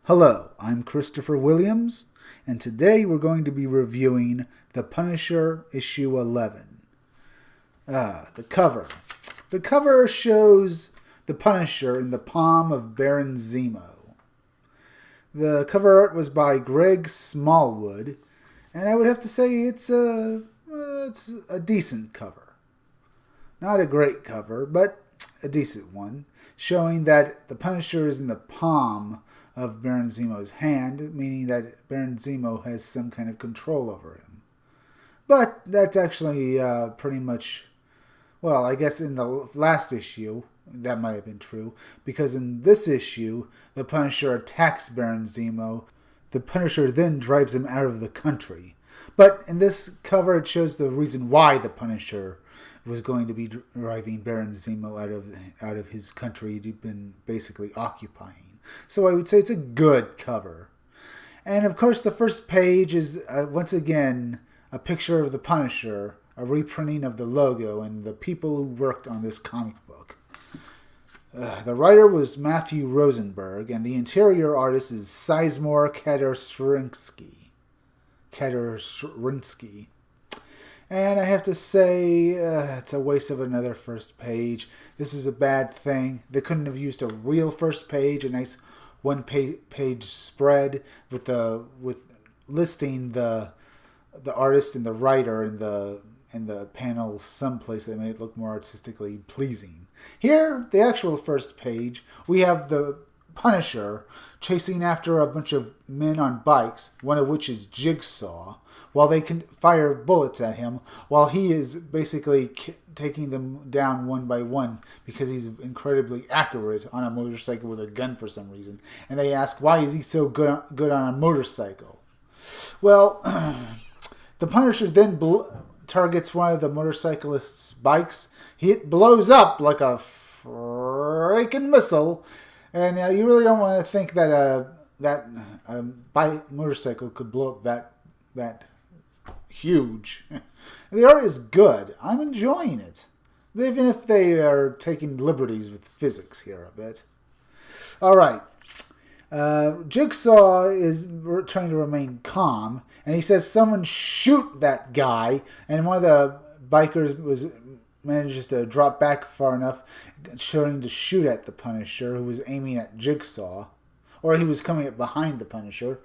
Hello, I'm Christopher Williams, and today we're going to be reviewing The Punisher issue 11. The cover. The cover shows the Punisher in the palm of Baron Zemo. The cover art was by Greg Smallwood, and I would have to say it's a decent cover. Not a great cover, but a decent one, showing that the Punisher is in the palm of Baron Zemo's hand, meaning that Baron Zemo has some kind of control over him. But that's actually pretty much, well, I guess in the last issue, that might have been true, because in this issue, the Punisher attacks Baron Zemo. The Punisher then drives him out of the country. But in this cover, it shows the reason why the Punisher was going to be driving Baron Zemo out of his country he'd been basically occupying. So I would say it's a good cover. And of course the first page is once again a picture of the Punisher, a reprinting of the logo and the people who worked on this comic book. The writer was Matthew Rosenberg, and the interior artist is Sizemore Katersrinsky. And I have to say, it's a waste of another first page. This is a bad thing. They couldn't have used a real first page, a nice one-page spread with listing the artist and the writer in the panel someplace that made it look more artistically pleasing. Here, the actual first page, we have the Punisher chasing after a bunch of men on bikes, one of which is Jigsaw, while they can fire bullets at him, while he is basically taking them down one by one because he's incredibly accurate on a motorcycle with a gun for some reason. And they ask, why is he so good on a motorcycle? Well, the Punisher then targets one of the motorcyclist's bikes. It blows up like a freaking missile. And you really don't want to think that bike motorcycle could blow up that huge. The art is good. I'm enjoying it, even if they are taking liberties with physics here a bit. All right. Jigsaw is trying to remain calm, and he says, "Someone shoot that guy!" And one of the bikers manages to drop back far enough, showing to shoot at the Punisher, who was aiming at Jigsaw, or he was coming up behind the Punisher.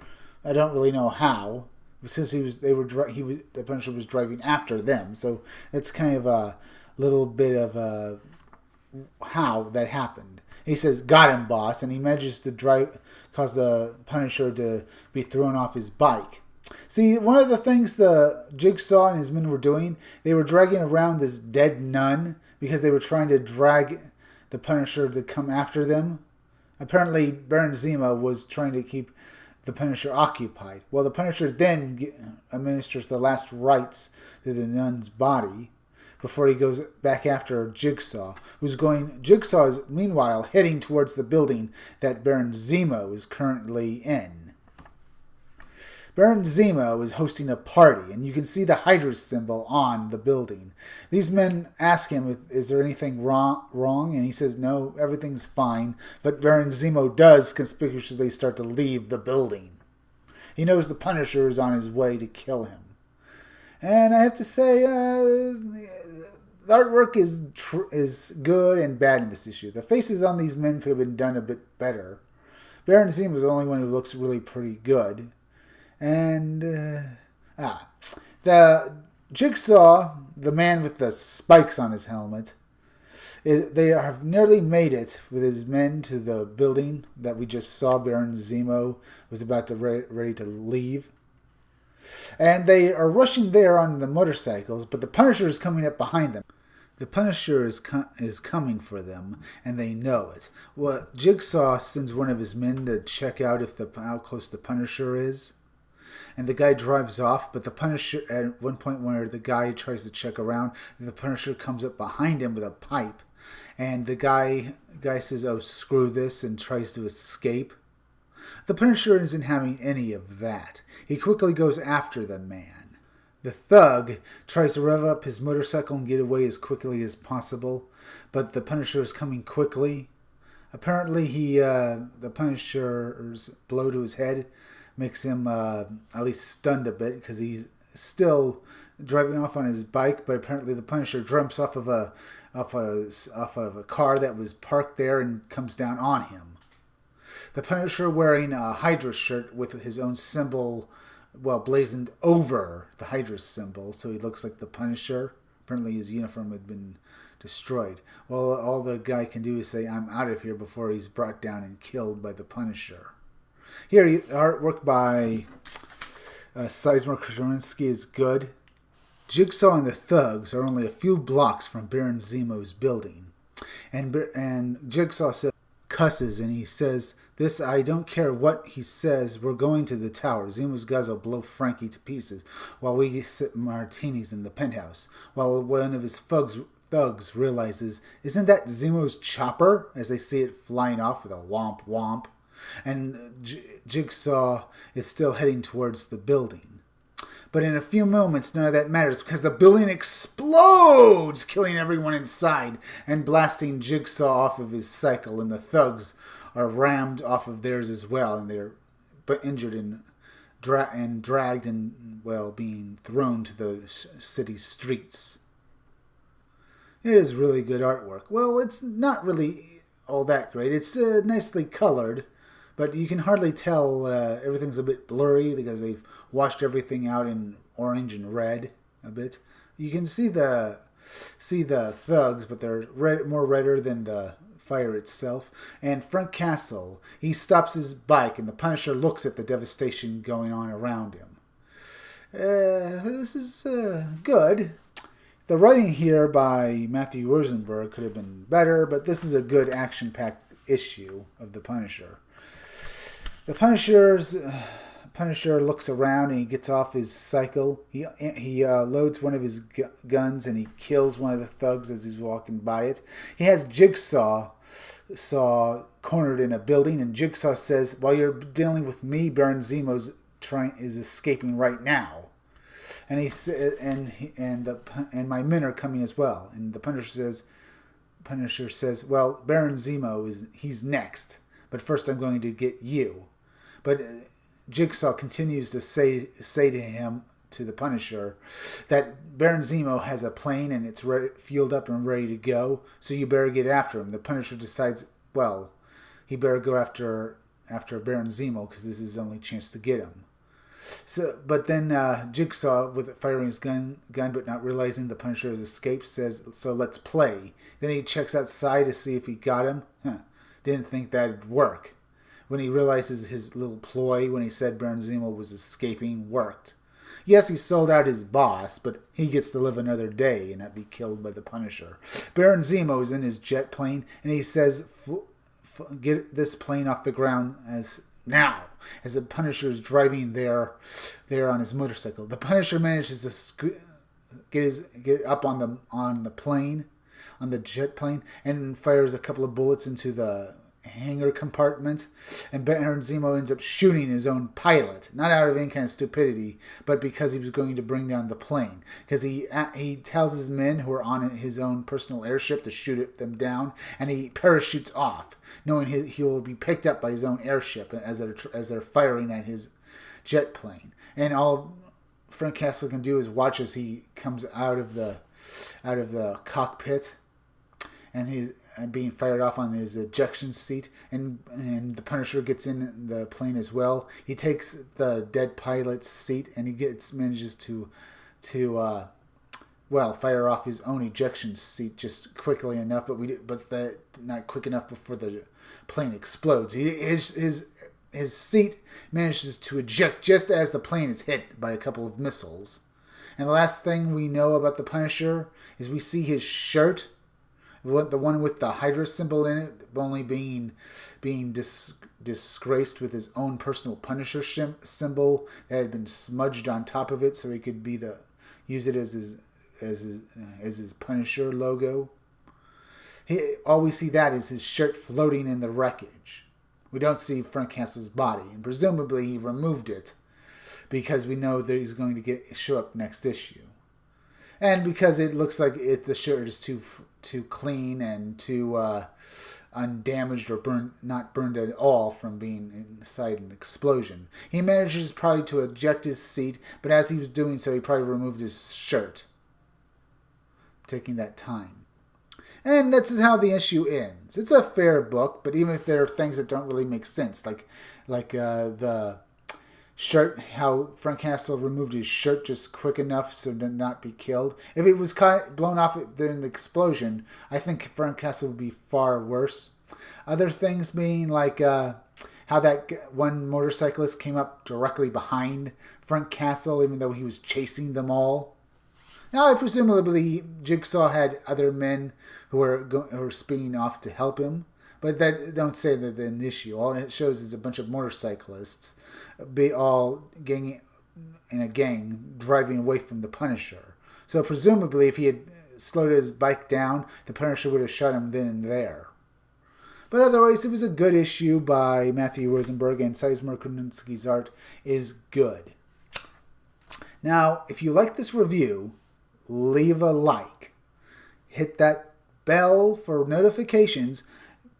I don't really know how, since the Punisher was driving after them. So it's kind of a little bit of how that happened. He says, "Got him, boss," and he manages to cause the Punisher to be thrown off his bike. See, one of the things the Jigsaw and his men were doing, they were dragging around this dead nun because they were trying to drag the Punisher to come after them. Apparently, Baron Zemo was trying to keep the Punisher occupied. Well, the Punisher then administers the last rites to the nun's body before he goes back after Jigsaw, Jigsaw is meanwhile heading towards the building that Baron Zemo is currently in. Baron Zemo is hosting a party, and you can see the Hydra symbol on the building. These men ask him, is there anything wrong? And he says, no, everything's fine. But Baron Zemo does conspicuously start to leave the building. He knows the Punisher is on his way to kill him. And I have to say, the artwork is good and bad in this issue. The faces on these men could have been done a bit better. Baron Zemo is the only one who looks really pretty good. And, the Jigsaw, the man with the spikes on his helmet, they have nearly made it with his men to the building that we just saw Baron Zemo was about to ready to leave. And they are rushing there on the motorcycles, but the Punisher is coming up behind them. The Punisher is coming for them, and they know it. Well, Jigsaw sends one of his men to check out how close the Punisher is. And the guy drives off, but the Punisher, at one point where the guy tries to check around, the Punisher comes up behind him with a pipe. And the guy says, oh, screw this, and tries to escape. The Punisher isn't having any of that. He quickly goes after the man. The thug tries to rev up his motorcycle and get away as quickly as possible, but the Punisher is coming quickly. Apparently, the Punisher's blow to his head makes him at least stunned a bit because he's still driving off on his bike. But apparently, the Punisher jumps off of a car that was parked there and comes down on him. The Punisher wearing a Hydra shirt with his own symbol, well, blazoned over the Hydra symbol, so he looks like the Punisher. Apparently, his uniform had been destroyed. Well, all the guy can do is say, "I'm out of here," before he's brought down and killed by the Punisher. Here, artwork by Sizemore Krasinski is good. Jigsaw and the thugs are only a few blocks from Baron Zemo's building. And Jigsaw says, cusses, and he says, "This, I don't care what he says, we're going to the tower. Zemo's guys will blow Frankie to pieces while we sip martinis in the penthouse." While one of his thugs realizes, "Isn't that Zemo's chopper?" as they see it flying off with a womp womp. And Jigsaw is still heading towards the building. But in a few moments, none of that matters because the building explodes, killing everyone inside and blasting Jigsaw off of his cycle, and the thugs are rammed off of theirs as well, and they're injured and dragged and, well, being thrown to the city's streets. It is really good artwork. Well, it's not really all that great. It's nicely colored, but you can hardly tell. Everything's a bit blurry because they've washed everything out in orange and red a bit. You can see the thugs, but they're more redder than the fire itself. And Frank Castle, he stops his bike, and the Punisher looks at the devastation going on around him. This is good. The writing here by Matthew Rosenberg could have been better, but this is a good action-packed issue of the Punisher. The Punisher looks around and he gets off his cycle. He loads one of his guns and he kills one of the thugs as he's walking by it. He has Jigsaw cornered in a building, and Jigsaw says, "While you're dealing with me, Baron Zemo is escaping right now." And and my men are coming as well. And the Punisher says, "Well, Baron Zemo he's next, but first I'm going to get you." But Jigsaw continues to say to the Punisher, that Baron Zemo has a plane and it's fueled up and ready to go, so you better get after him. The Punisher decides, well, he better go after Baron Zemo because this is his only chance to get him. So, but then Jigsaw, with firing his gun, but not realizing the Punisher has escaped, says, "So let's play." Then he checks outside to see if he got him. Didn't think that'd work. When he realizes his little ploy when he said Baron Zemo was escaping worked. Yes, he sold out his boss, but he gets to live another day and not be killed by the Punisher. Baron Zemo is in his jet plane, and he says, "Get this plane off the ground now," as the Punisher is driving there on his motorcycle. The Punisher manages to get up on the plane, on the jet plane, and fires a couple of bullets into the hangar compartment, and Baron Zemo ends up shooting his own pilot, not out of any kind of stupidity, but because he was going to bring down the plane. Because he tells his men who are on his own personal airship to shoot them down, and he parachutes off, knowing he will be picked up by his own airship as they're firing at his jet plane. And all Frank Castle can do is watch as he comes out of the cockpit, and being fired off on his ejection seat, and the Punisher gets in the plane as well. He takes the dead pilot's seat, and he manages to fire off his own ejection seat just quickly enough, but not quick enough before the plane explodes. His seat manages to eject just as the plane is hit by a couple of missiles. And the last thing we know about the Punisher is we see his shirt, the one with the Hydra symbol in it, only being disgraced with his own personal Punisher symbol that had been smudged on top of it, so he could use it as his Punisher logo. All we see that is his shirt floating in the wreckage. We don't see Frank Castle's body, and presumably he removed it because we know that he's going to show up next issue. And because it looks like the shirt is too clean and too undamaged or not burned at all from being inside an explosion. He manages probably to eject his seat, but as he was doing so, he probably removed his shirt, taking that time. And that's how the issue ends. It's a fair book, but even if there are things that don't really make sense, like the shirt, how Frank Castle removed his shirt just quick enough so to not be killed. If it was blown off during the explosion, I think Frank Castle would be far worse. Other things being like how that one motorcyclist came up directly behind Frank Castle, even though he was chasing them all. Now, presumably, Jigsaw had other men who were speeding off to help him, but that don't say that an issue. All it shows is a bunch of motorcyclists, all gang in a gang, driving away from the Punisher. So presumably, if he had slowed his bike down, the Punisher would have shot him then and there. But otherwise, it was a good issue by Matthew Rosenberg, and Sizemore Kuninsky's art is good. Now, if you like this review, leave a like. Hit that bell for notifications.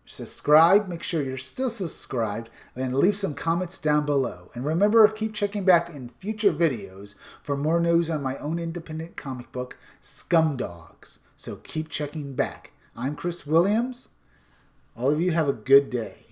Subscribe, make sure you're still subscribed, and leave some comments down below. And remember, keep checking back in future videos for more news on my own independent comic book, Scumdogs. So keep checking back. I'm Chris Williams. All of you have a good day.